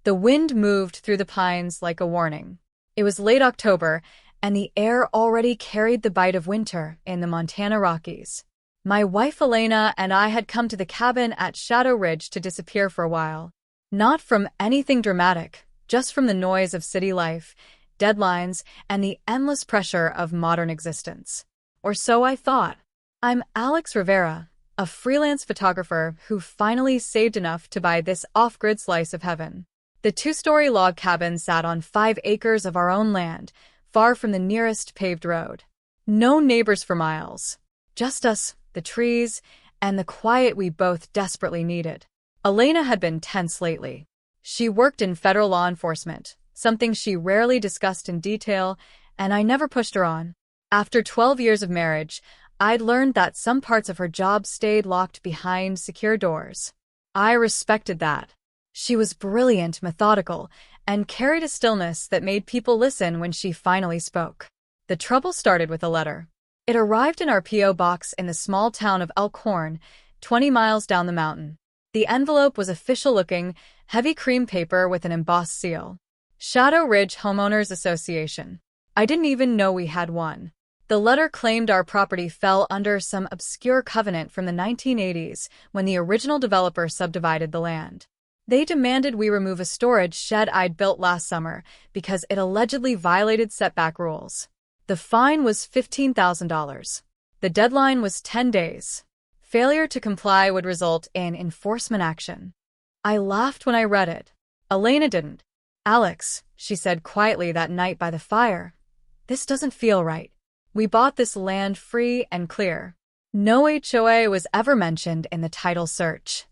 The wind moved through the pines like a warning. It was late October, and the air already carried the bite of winter in the Montana Rockies. My wife Elena and I had come to the cabin at Shadow Ridge to disappear for a while. Not from anything dramatic, just from the noise of city life, deadlines, and the endless pressure of modern existence. Or so I thought. I'm Alex Rivera, a freelance photographer who finally saved enough to buy this off-grid slice of heaven. The two-story log cabin sat on 5 acres of our own land, far from the nearest paved road. No neighbors for miles. Just us, the trees, and the quiet we both desperately needed. Elena had been tense lately. She worked in federal law enforcement, something she rarely discussed in detail, and I never pushed her on. After 12 years of marriage, I'd learned that some parts of her job stayed locked behind secure doors. I respected that. She was brilliant, methodical, and carried a stillness that made people listen when she finally spoke. The trouble started with a letter. It arrived in our P.O. box in the small town of Elkhorn, 20 miles down the mountain. The envelope was official-looking, heavy cream paper with an embossed seal. Shadow Ridge Homeowners Association. I didn't even know we had one. The letter claimed our property fell under some obscure covenant from the 1980s when the original developer subdivided the land. They demanded we remove a storage shed I'd built last summer because it allegedly violated setback rules. The fine was $15,000. The deadline was 10 days. Failure to comply would result in enforcement action. I laughed when I read it. Elena didn't. "Alex," she said quietly that night by the fire, "this doesn't feel right. We bought this land free and clear. No HOA was ever mentioned in the title search."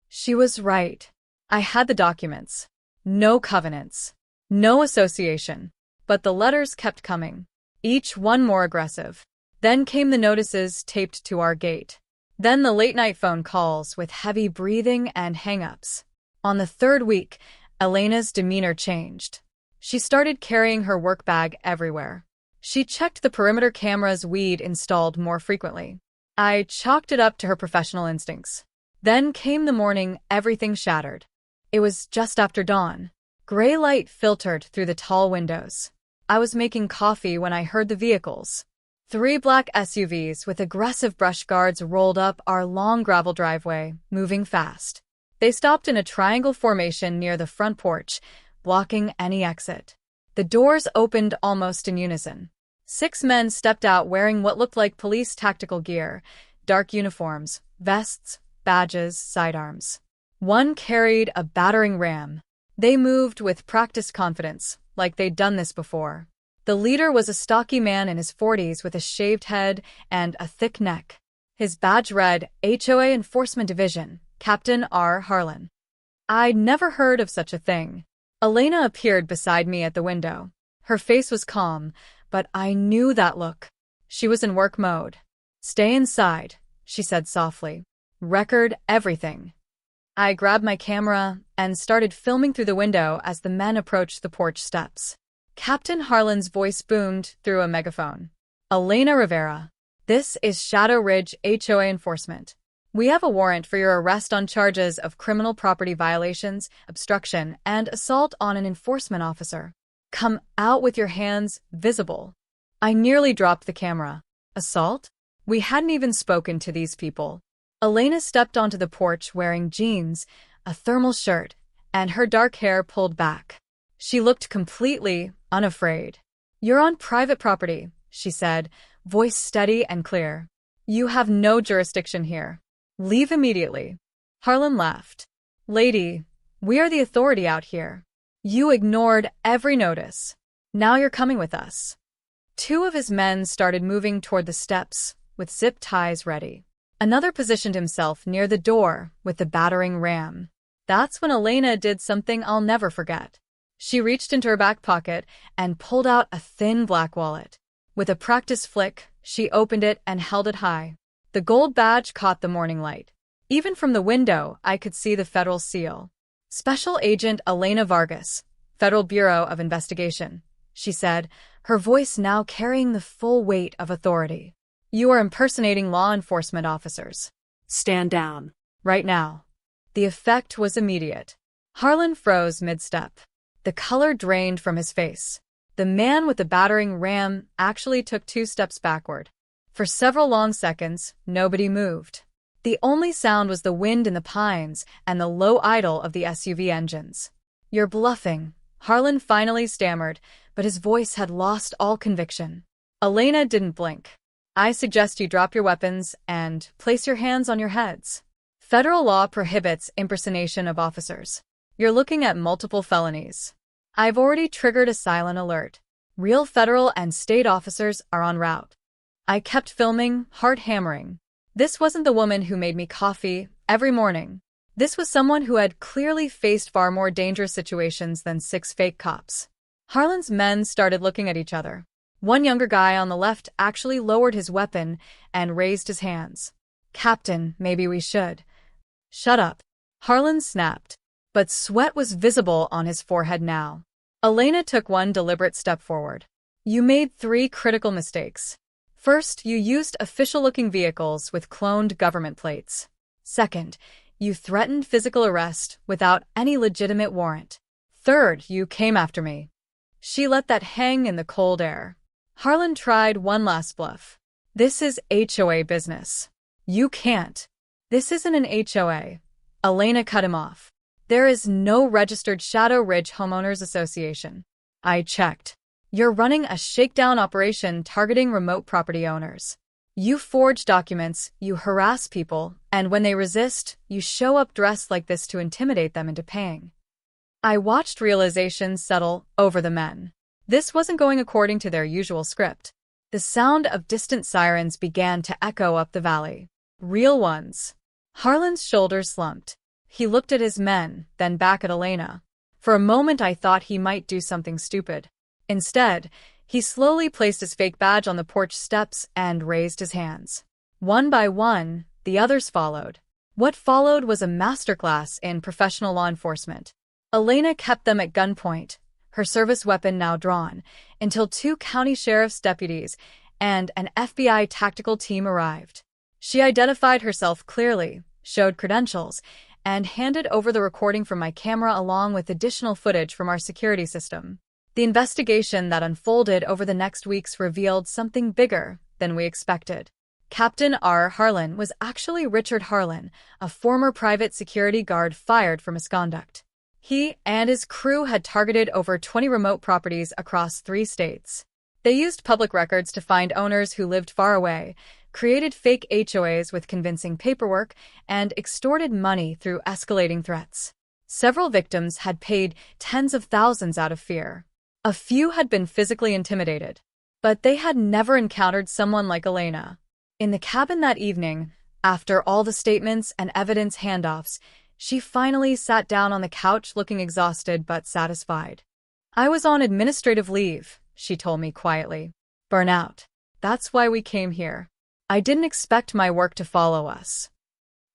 She was right. I had the documents. No covenants. No association. But the letters kept coming. Each one more aggressive. Then came the notices taped to our gate. Then the late-night phone calls with heavy breathing and hang-ups. On the 3rd week, Elena's demeanor changed. She started carrying her work bag everywhere. She checked the perimeter cameras we'd installed more frequently. I chalked it up to her professional instincts. Then came the morning everything shattered. It was just after dawn. Gray light filtered through the tall windows. I was making coffee when I heard the vehicles. 3 black SUVs with aggressive brush guards rolled up our long gravel driveway, moving fast. They stopped in a triangle formation near the front porch, blocking any exit. The doors opened almost in unison. 6 men stepped out wearing what looked like police tactical gear, dark uniforms, vests, badges, sidearms. One carried a battering ram. They moved with practiced confidence, like they'd done this before. The leader was a stocky man in his 40s with a shaved head and a thick neck. His badge read, HOA Enforcement Division, Captain R. Harlan. I'd never heard of such a thing. Elena appeared beside me at the window. Her face was calm, but I knew that look. She was in work mode. "Stay inside," she said softly. "Record everything." I grabbed my camera and started filming through the window as the men approached the porch steps. Captain Harlan's voice boomed through a megaphone. "Elena Rivera, this is Shadow Ridge HOA Enforcement. We have a warrant for your arrest on charges of criminal property violations, obstruction, and assault on an enforcement officer. Come out with your hands visible." I nearly dropped the camera. Assault? We hadn't even spoken to these people. Elena stepped onto the porch wearing jeans, a thermal shirt, and her dark hair pulled back. She looked completely unafraid. "You're on private property," she said, voice steady and clear. "You have no jurisdiction here. Leave immediately." Harlan laughed. "Lady, we are the authority out here. You ignored every notice. Now you're coming with us." 2 of his men started moving toward the steps, with zip ties ready. Another positioned himself near the door with the battering ram. That's when Elena did something I'll never forget. She reached into her back pocket and pulled out a thin black wallet. With a practiced flick, she opened it and held it high. The gold badge caught the morning light. Even from the window, I could see the federal seal. "Special Agent Elena Vargas, Federal Bureau of Investigation," she said, her voice now carrying the full weight of authority. "You are impersonating law enforcement officers. Stand down. Right now." The effect was immediate. Harlan froze mid-step. The color drained from his face. The man with the battering ram actually took 2 steps backward. For several long seconds, nobody moved. The only sound was the wind in the pines and the low idle of the SUV engines. "You're bluffing," Harlan finally stammered, but his voice had lost all conviction. Elena didn't blink. "I suggest you drop your weapons and place your hands on your heads. Federal law prohibits impersonation of officers. You're looking at multiple felonies. I've already triggered a silent alert. Real federal and state officers are en route." I kept filming, heart hammering. This wasn't the woman who made me coffee every morning. This was someone who had clearly faced far more dangerous situations than 6 fake cops. Harlan's men started looking at each other. One younger guy on the left actually lowered his weapon and raised his hands. "Captain, maybe we should." "Shut up," Harlan snapped. But sweat was visible on his forehead now. Elena took one deliberate step forward. "You made 3 critical mistakes. First, you used official-looking vehicles with cloned government plates. Second, you threatened physical arrest without any legitimate warrant. Third, you came after me." She let that hang in the cold air. Harlan tried one last bluff. "This is HOA business. You can't." "This isn't an HOA." Elena cut him off. "There is no registered Shadow Ridge Homeowners Association." I checked. "You're running a shakedown operation targeting remote property owners. You forge documents, you harass people, and when they resist, you show up dressed like this to intimidate them into paying." I watched realization settle over the men. This wasn't going according to their usual script. The sound of distant sirens began to echo up the valley. Real ones. Harlan's shoulders slumped. He looked at his men, then back at Elena. For a moment I thought he might do something stupid. Instead, he slowly placed his fake badge on the porch steps and raised his hands. One by one, the others followed. What followed was a masterclass in professional law enforcement. Elena kept them at gunpoint, her service weapon now drawn, until 2 county sheriff's deputies and an FBI tactical team arrived. She identified herself clearly, showed credentials, and handed over the recording from my camera along with additional footage from our security system. The investigation that unfolded over the next weeks revealed something bigger than we expected. Captain R. Harlan was actually Richard Harlan, a former private security guard fired for misconduct. He and his crew had targeted over 20 remote properties across 3 states. They used public records to find owners who lived far away, created fake HOAs with convincing paperwork, and extorted money through escalating threats. Several victims had paid tens of thousands out of fear. A few had been physically intimidated. But they had never encountered someone like Elena. In the cabin that evening, after all the statements and evidence handoffs, she finally sat down on the couch looking exhausted but satisfied. "I was on administrative leave," she told me quietly. "Burnout. That's why we came here. I didn't expect my work to follow us."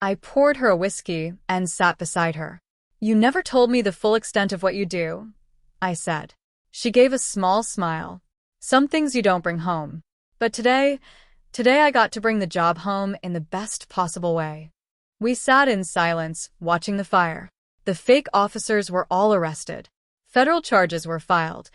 I poured her a whiskey and sat beside her. "You never told me the full extent of what you do," I said. She gave a small smile. "Some things you don't bring home. But today I got to bring the job home in the best possible way." We sat in silence, watching the fire. The fake officers were all arrested. Federal charges were filed.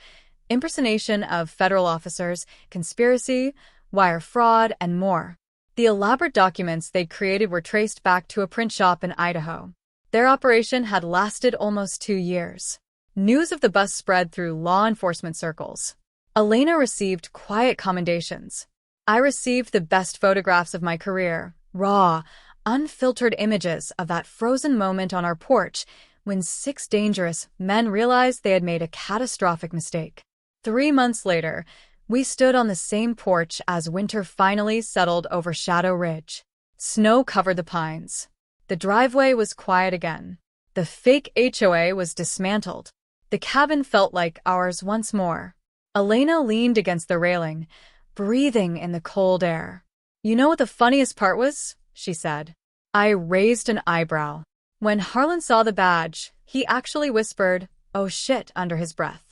Impersonation of federal officers, conspiracy, wire fraud, and more. The elaborate documents they'd created were traced back to a print shop in Idaho. Their operation had lasted almost 2 years. News of the bust spread through law enforcement circles. Elena received quiet commendations. I received the best photographs of my career, raw, unfiltered images of that frozen moment on our porch when 6 dangerous men realized they had made a catastrophic mistake. 3 months later, we stood on the same porch as winter finally settled over Shadow Ridge. Snow covered the pines. The driveway was quiet again. The fake HOA was dismantled. The cabin felt like ours once more. Elena leaned against the railing, breathing in the cold air. "You know what the funniest part was?" she said. I raised an eyebrow. When Harlan saw the badge, he actually whispered, "Oh shit," under his breath.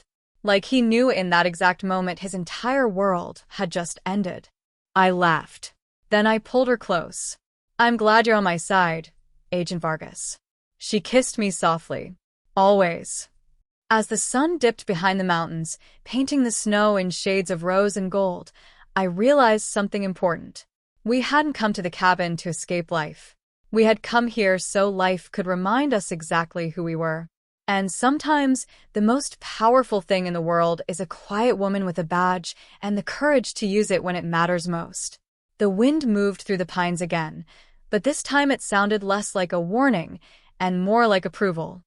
Like he knew in that exact moment his entire world had just ended. I laughed. Then I pulled her close. "I'm glad you're on my side, Agent Vargas." She kissed me softly. Always. As the sun dipped behind the mountains, painting the snow in shades of rose and gold, I realized something important. We hadn't come to the cabin to escape life. We had come here so life could remind us exactly who we were. And sometimes, the most powerful thing in the world is a quiet woman with a badge and the courage to use it when it matters most. The wind moved through the pines again, but this time it sounded less like a warning and more like approval.